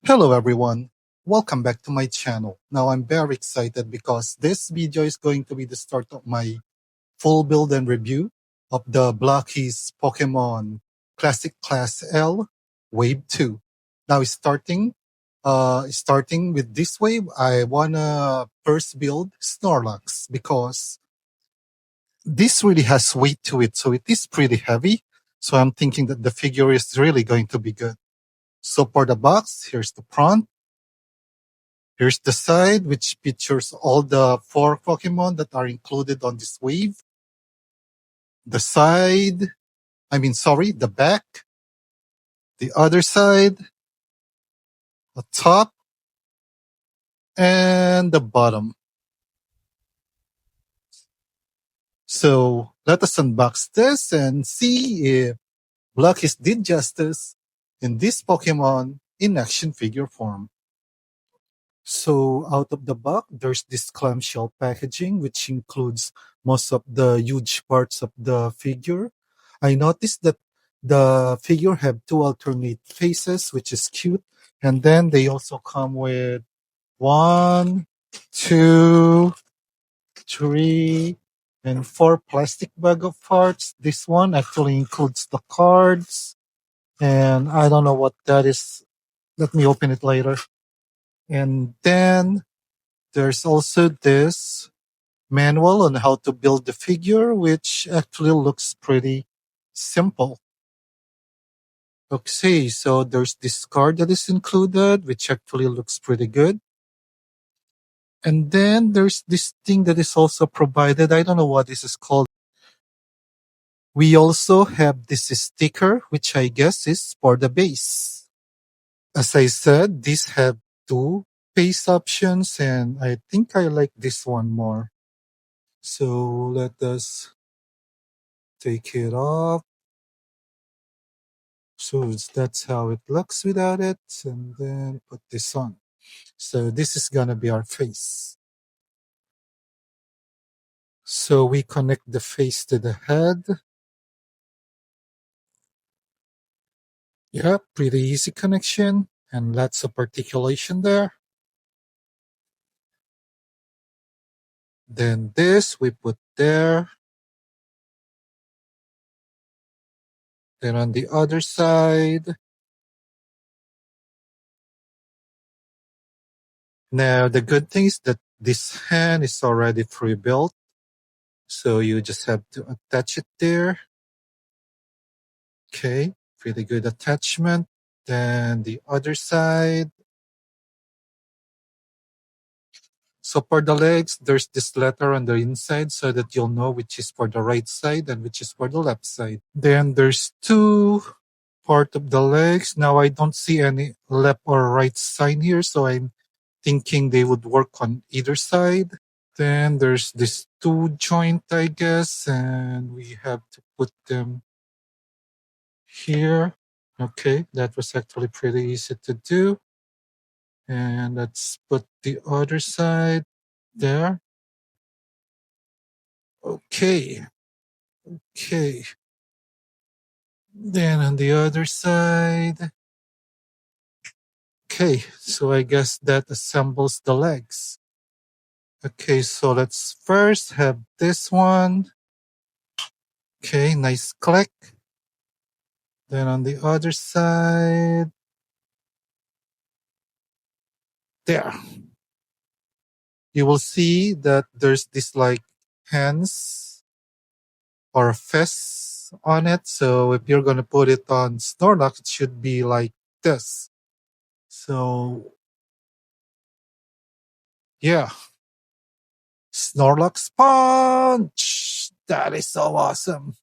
Hello everyone, welcome back to my channel. Now I'm very excited because this video is going to be the start of my full build and review of the Blokees Pokemon Classic Class L Wave 2. Now starting with this wave, I wanna first build Snorlax because this really has weight to it, so it is pretty heavy. So I'm thinking that the figure is really going to be good. So for the box, here's the front. Here's the side, which features all the 4 Pokemon that are included on this wave. The back, the other side, the top, and the bottom. So let us unbox this and see if Blokees did justice in this Pokemon in action figure form. So out of the box, there's this clamshell packaging, which includes most of the huge parts of the figure. I noticed that the figure have 2 alternate faces, which is cute. And then they also come with 1, 2, 3, and 4 plastic bag of parts. This one actually includes the cards. And I don't know what that is. Let me open it later. And then there's also this manual on how to build the figure, which actually looks pretty simple. Okay, so there's this card that is included, which actually looks pretty good. And then there's this thing that is also provided. I don't know what this is called. We also have this sticker, which I guess is for the base. As I said, these have 2 base options, and I think I like this one more. So let us take it off. So that's how it looks without it. And then put this on. So this is gonna be our face. So we connect the face to the head. Yeah, pretty easy connection and lots of articulation there. Then this we put there. Then on the other side. Now the good thing is that this hand is already pre-built. So you just have to attach it there. Okay, pretty good attachment. Then the other side. So for the legs, there's this letter on the inside so that you'll know which is for the right side and which is for the left side. Then there's 2 part of the legs. Now I don't see any left or right side here, so I'm thinking they would work on either side. Then there's this 2 joint, I guess, and we have to put them here. Okay, that was actually pretty easy to do. And let's put the other side there. Okay. Then on the other side. Okay, so I guess that assembles the legs. Okay, so let's first have this one. Okay, nice click. Then on the other side. There. You will see that there's this like hands or a fist on it. So if you're going to put it on Snorlax, it should be like this. So yeah, Snorlax punch. That is so awesome.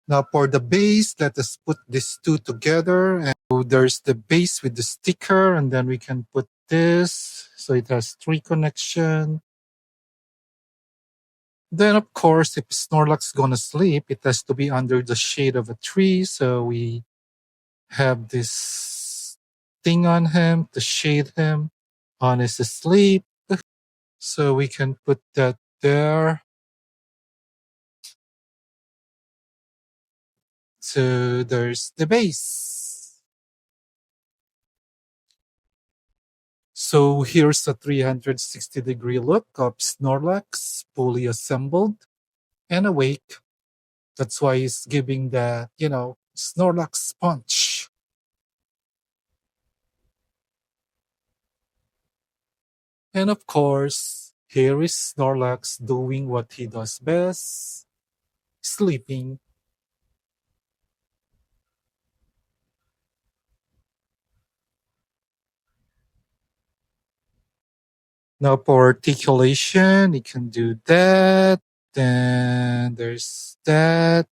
Now for the base, let us put these 2 together. And so there's the base with the sticker, and then we can put this. So it has 3 connection. Then of course, if Snorlax gonna sleep, it has to be under the shade of a tree. So we have this thing on him to shade him on his sleep. So we can put that there. So there's the base. So here's a 360-degree look of Snorlax fully assembled and awake. That's why he's giving the, Snorlax punch. And of course, here is Snorlax doing what he does best, sleeping. Now for articulation, you can do that. Then there's that.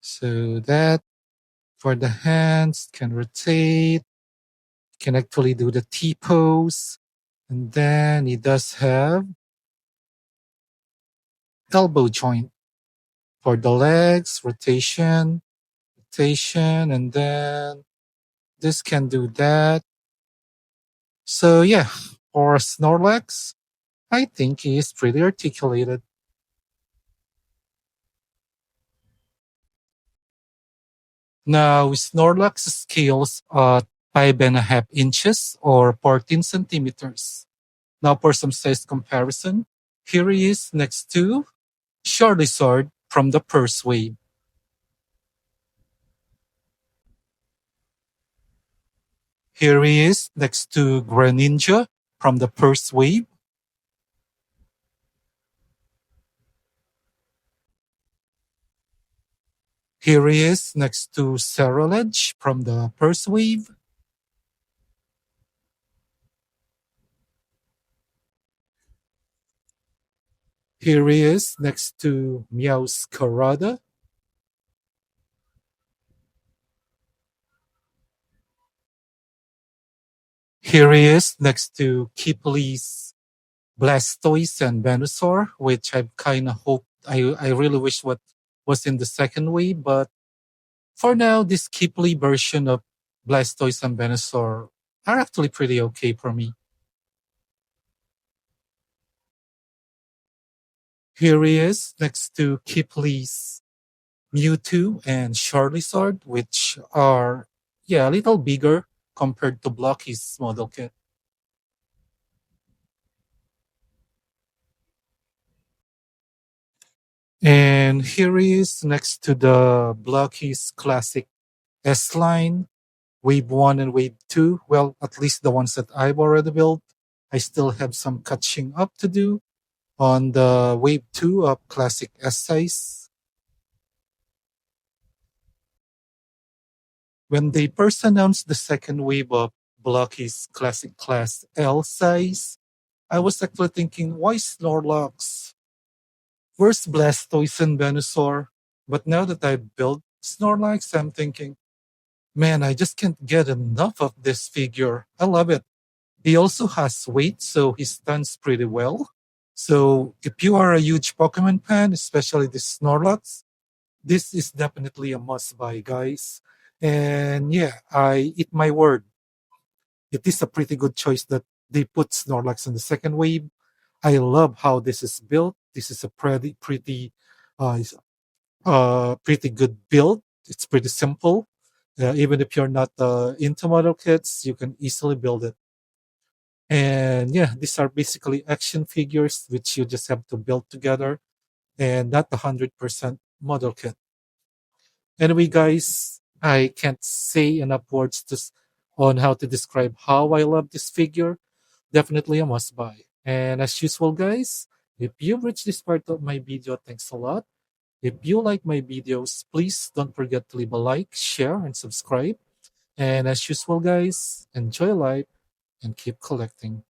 So that for the hands can rotate. Can actually do the T pose. And then he does have elbow joint for the legs, rotation, and then this can do that. So yeah, for Snorlax, I think he is pretty articulated. Now, Snorlax scales at 5.5 inches or 14 centimeters. Now, for some size comparison, here he is next to Charizard from the first wave. Here he is next to Greninja from the first wave. Here he is next to Cerulege from the first wave. Here he is next to Meowscarada. Here he is next to Kiplei's Blastoise and Venusaur, which I kind of hope, I really wish what was in the second wave. But for now, this Kipley version of Blastoise and Venusaur are actually pretty okay for me. Here he is next to Kipley's Mewtwo and Charizard, which are, a little bigger compared to Blokees model kit. And here he is next to the Blokees Classic S line, Wave 1 and Wave 2. Well, at least the ones that I've already built. I still have some catching up to do on the Wave 2 of Classic S size. When they first announced the second wave of Blokees Classic Class L size, I was actually thinking, why Snorlax? Where's Blastoise and Venusaur? But now that I've built Snorlax, I'm thinking, man, I just can't get enough of this figure. I love it. He also has weight, so he stands pretty well. So if you are a huge Pokemon fan, especially this Snorlax, this is definitely a must buy, guys. And yeah, I eat my word. It is a pretty good choice that they put Snorlax in the second wave. I love how this is built. This is a uh, pretty good build. It's pretty simple. Even if you're not into model kits, you can easily build it. And yeah, these are basically action figures which you just have to build together and not 100% model kit. Anyway, guys, I can't say enough words on how to describe how I love this figure. Definitely a must buy. And as usual, guys, if you've reached this part of my video, thanks a lot. If you like my videos, please don't forget to leave a like, share, and subscribe. And as usual, guys, enjoy life and keep collecting.